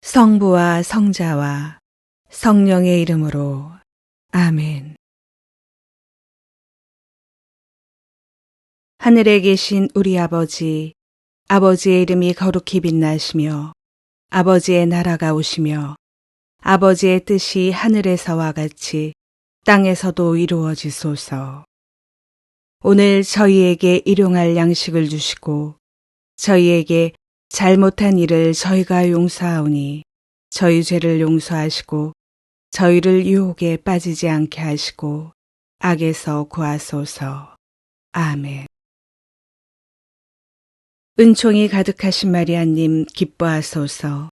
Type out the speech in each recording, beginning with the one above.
성부와 성자와 성령의 이름으로 아멘. 하늘에 계신 우리 아버지, 아버지의 이름이 거룩히 빛나시며 아버지의 나라가 오시며 아버지의 뜻이 하늘에서와 같이 땅에서도 이루어지소서. 오늘 저희에게 일용할 양식을 주시고 저희에게 잘못한 일을 저희가 용서하오니 저희 죄를 용서하시고 저희를 유혹에 빠지지 않게 하시고 악에서 구하소서. 아멘. 은총이 가득하신 마리아님 기뻐하소서.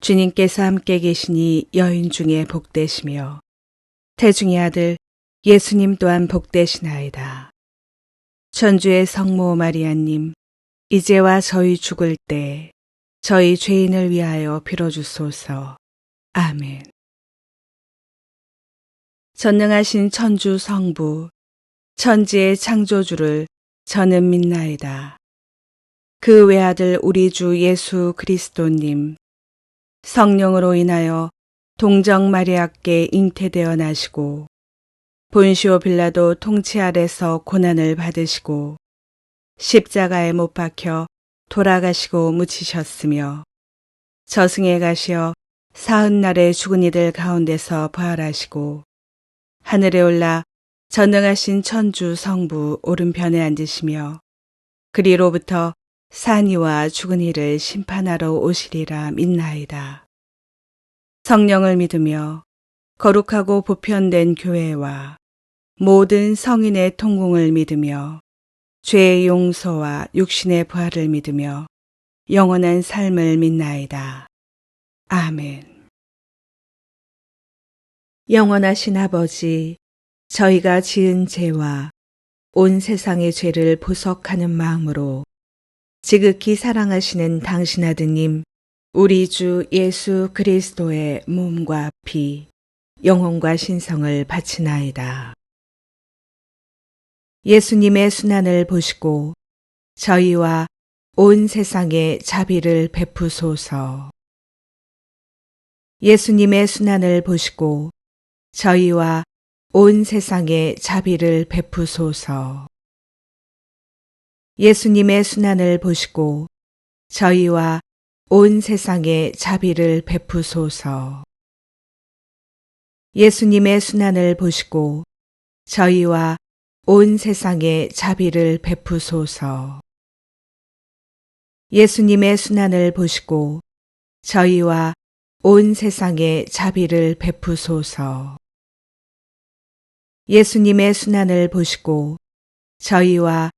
주님께서 함께 계시니 여인 중에 복되시며 태중의 아들 예수님 또한 복되시나이다. 천주의 성모 마리아님, 이제와 저희 죽을 때 저희 죄인을 위하여 빌어주소서. 아멘. 전능하신 천주 성부, 천지의 창조주를 저는 믿나이다. 그 외아들 우리 주 예수 그리스도님, 성령으로 인하여 동정 마리아께 잉태되어 나시고 본시오 빌라도 통치 아래서 고난을 받으시고 십자가에 못 박혀 돌아가시고 묻히셨으며 저승에 가시어 사흔날에 죽은 이들 가운데서 부활하시고 하늘에 올라 전능하신 천주 성부 오른편에 앉으시며 그리로부터 산 이와 죽은 이를 심판하러 오시리라 믿나이다. 성령을 믿으며 거룩하고 보편된 교회와 모든 성인의 통공을 믿으며 죄의 용서와 육신의 부활을 믿으며 영원한 삶을 믿나이다. 아멘. 영원하신 아버지, 저희가 지은 죄와 온 세상의 죄를 보석하는 마음으로 지극히 사랑하시는 당신 아드님, 우리 주 예수 그리스도의 몸과 피, 영혼과 신성을 바치나이다. 예수님의 순환을 보시고 저희와 온 세상에 자비를 베푸소서. 예수님의 순환을 보시고 저희와 온 세상에 자비를 베푸소서. 예수님의 순환을 보시고 저희와 온 세상에 자비를 베푸소서. 예수님의 순환을 보시고 저희와 온 세상에 자비를 베푸소서. 예수님의 순환을 보시고 저희와 온 세상에 자비를 베푸소서. 예수님의 순환을 보시고 저희와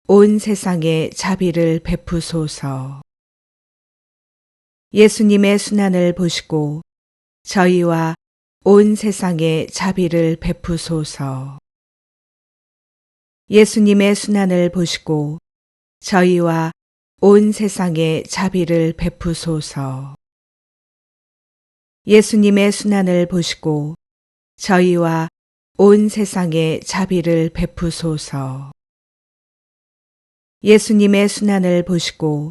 온 세상에 자비를 베푸소서. 예수님의 순환을 보시고 저희와 온 세상에 자비를 베푸소서. 예수님의 순환을 보시고 저희와 온 세상에 자비를 베푸소서. 예수님의 순환을 보시고 저희와 온 세상에 자비를 베푸소서. 예수님의 순환을 보시고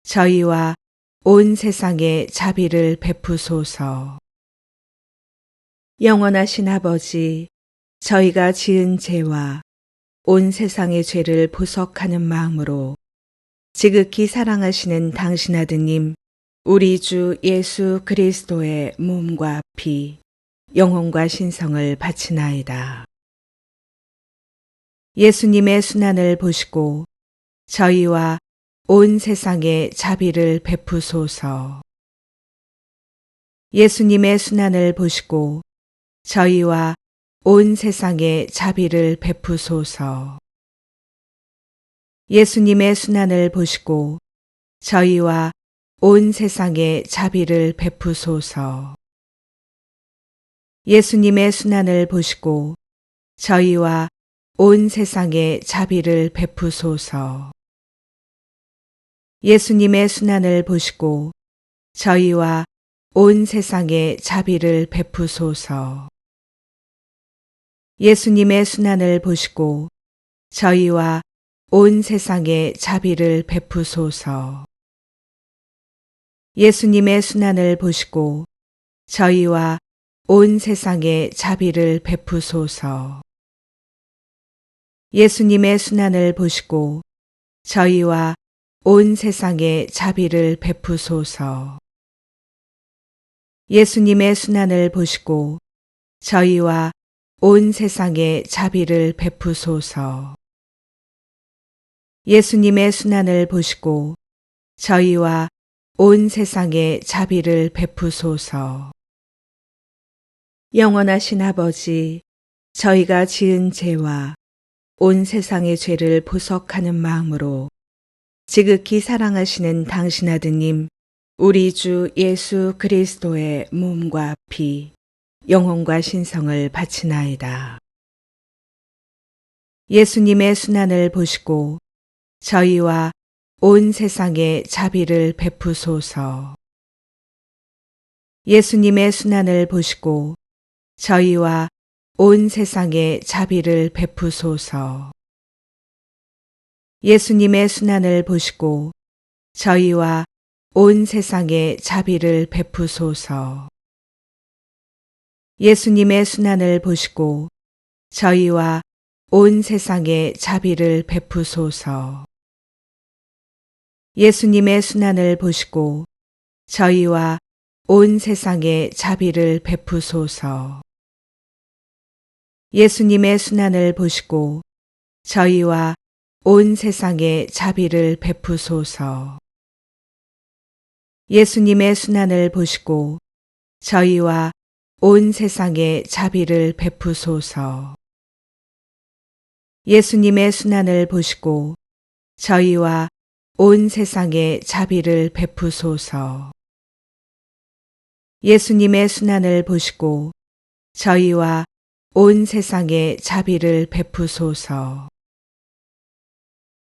저희와 온 세상에 자비를 베푸소서. 영원하신 아버지, 저희가 지은 죄와 온 세상의 죄를 보석하는 마음으로 지극히 사랑하시는 당신 아드님, 우리 주 예수 그리스도의 몸과 피, 영혼과 신성을 바치나이다. 예수님의 순환을 보시고 저희와 온 세상에 자비를 베푸소서. 예수님의 순환을 보시고 저희와 온 세상에 자비를 베푸소서. 예수님의 순환을 보시고 저희와 온 세상에 자비를 베푸소서. 예수님의 순환을 보시고 저희와 온 세상에 자비를 베푸소서. 예수님의 순환을 보시고 저희와 온 세상에 자비를 베푸소서. 예수님의 순환을 보시고 저희와 온 세상에 자비를 베푸소서. 예수님의 순환을 보시고 저희와 온 세상에 자비를 베푸소서. 예수님의 순환을 보시고 저희와 온 세상에 자비를 베푸소서. 예수님의 순환을 보시고 저희와 온 세상에 자비를 베푸소서. 예수님의 순환을 보시고 저희와 온 세상에 자비를 베푸소서. 영원하신 아버지, 저희가 지은 죄와 온 세상의 죄를 보석하는 마음으로 지극히 사랑하시는 당신 아드님, 우리 주 예수 그리스도의 몸과 피, 영혼과 신성을 바치나이다. 예수님의 순환을 보시고 저희와 온 세상에 자비를 베푸소서. 예수님의 순환을 보시고 저희와 온 세상에 자비를 베푸소서. 예수님의 순환을 보시고 저희와 온 세상에 자비를 베푸소서. 예수님의 순환을 보시고 저희와 온 세상에 자비를 베푸소서. 예수님의 순환을 보시고 저희와 온 세상에 자비를 베푸소서. 예수님의 순환을 보시고 저희와 온 세상에 자비를 베푸소서. 예수님의 순환을 보시고 저희와 온 세상에 자비를 베푸소서. 예수님의 순환을 보시고 저희와 온 세상에 자비를 베푸소서. 예수님의 순환을 보시고 저희와 온 세상에 자비를 베푸소서.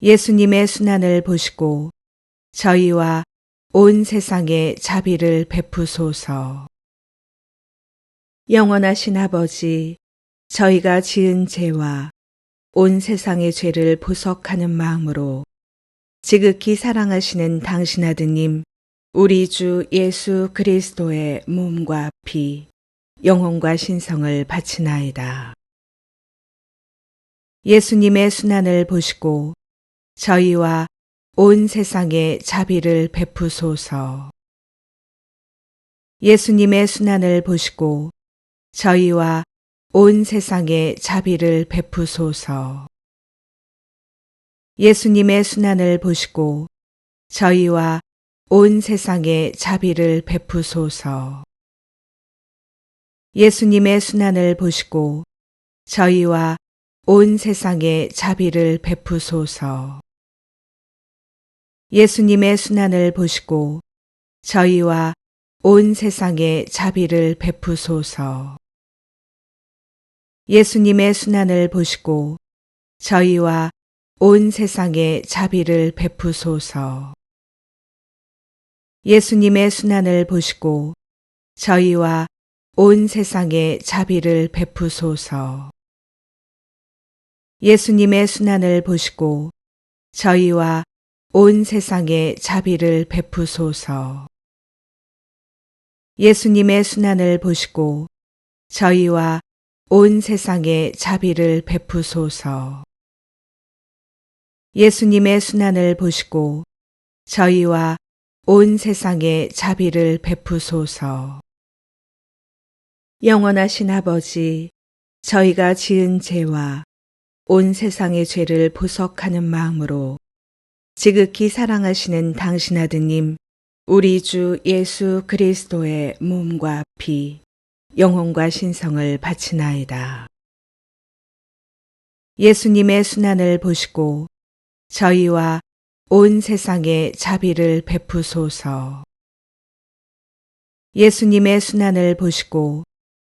예수님의 순환을 보시고 저희와 온 세상에 자비를 베푸소서. 영원하신 아버지, 저희가 지은 죄와 온 세상의 죄를 보석하는 마음으로 지극히 사랑하시는 당신 아드님, 우리 주 예수 그리스도의 몸과 피, 영혼과 신성을 바치나이다. 예수님의 순환을 보시고 저희와 온 세상에 자비를 베푸소서. 예수님의 순환을 보시고 저희와 온 세상에 자비를 베푸소서. 예수님의 순환을 보시고 저희와 온 세상에 자비를 베푸소서. 예수님의 순환을 보시고 저희와 온 세상에 자비를 베푸소서. 예수님의 순환을 보시고 저희와 온 세상에 자비를 베푸소서. 예수님의 순환을 보시고 저희와 온 세상에 자비를 베푸소서. 예수님의 순환을 보시고 저희와 온 세상에 자비를 베푸소서. 예수님의 순환을 보시고 저희와 온 세상에 자비를 베푸소서. 예수님의 순환을 보시고 저희와 온 세상에 자비를 베푸소서. 예수님의 순환을 보시고 저희와 온 세상에 자비를 베푸소서. 영원하신 아버지, 저희가 지은 죄와 온 세상의 죄를 보석하는 마음으로 지극히 사랑하시는 당신 아드님, 우리 주 예수 그리스도의 몸과 피, 영혼과 신성을 바치나이다. 예수님의 순환을 보시고 저희와 온 세상에 자비를 베푸소서. 예수님의 순환을 보시고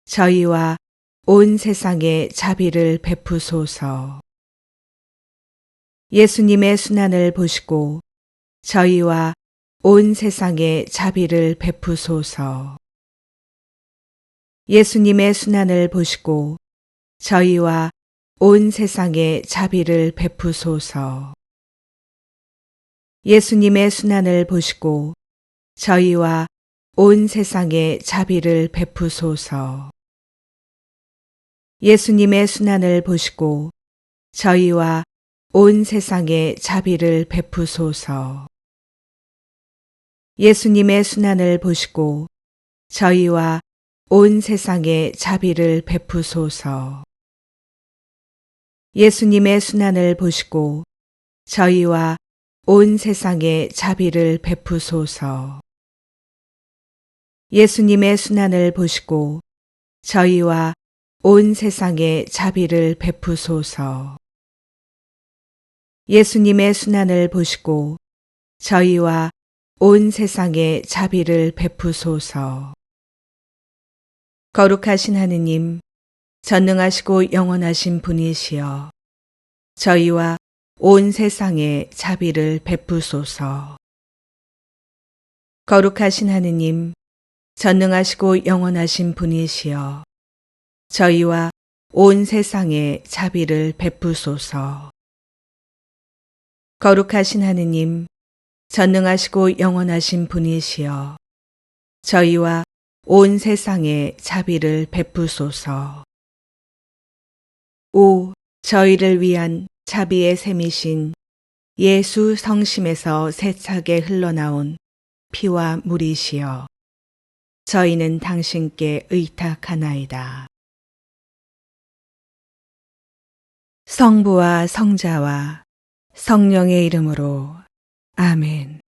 저희와 온 세상에 자비를 베푸소서. 예수님의 순환을 보시고 저희와 온 세상에 자비를 베푸소서. 예수님의 순환을 보시고 저희와 온 세상에 자비를 베푸소서. 예수님의 순환을 보시고 저희와 온 세상에 자비를 베푸소서. 예수님의 순환을 보시고 저희와 온 세상에 자비를 베푸소서. 예수님의 순환을 보시고 저희와 온 세상에 자비를 베푸소서. 예수님의 순환을 보시고 저희와 온 세상에 자비를 베푸소서. 예수님의 순환을 보시고 저희와 온 세상에 자비를 베푸소서. 예수님의 순환을 보시고 저희와 온 세상에 자비를 베푸소서. 거룩하신 하느님, 전능하시고 영원하신 분이시여, 저희와 온 세상에 자비를 베푸소서. 거룩하신 하느님, 전능하시고 영원하신 분이시여, 저희와 온 세상에 자비를 베푸소서. 거룩하신 하느님, 전능하시고 영원하신 분이시여, 저희와 온 세상에 자비를 베푸소서. 오, 저희를 위한 자비의 샘이신 예수 성심에서 세차게 흘러나온 피와 물이시여, 저희는 당신께 의탁하나이다. 성부와 성자와 성령의 이름으로 아멘.